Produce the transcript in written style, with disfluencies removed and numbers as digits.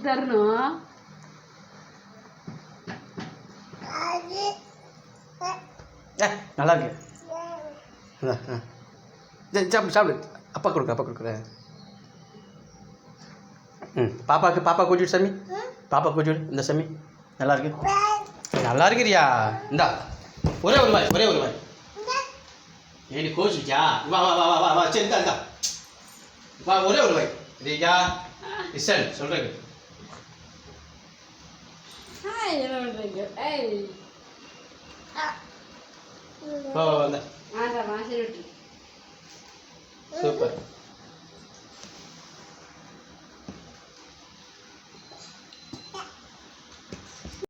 தரணும். நல்லா இருக்கு. சாப்பிடு சாப்பிடு. அப்பா கொடுக்குறேன். பாப்பா கூட்டிட்டு சாமி. பாப்பா கூட்டிட்டு இந்த சாமி நல்லா இருக்கிறியா? இந்தா ஒரே ஒரு வாய். ஏன் கோச்சிச்சா? வா வா வா வா வா சரி இந்தா வா ஒரே ஒரு வாய். ரீஜா இசன் சொல்றேன். என்ன பண்றீங்க? வா வா வா. சரி சூப்பர்.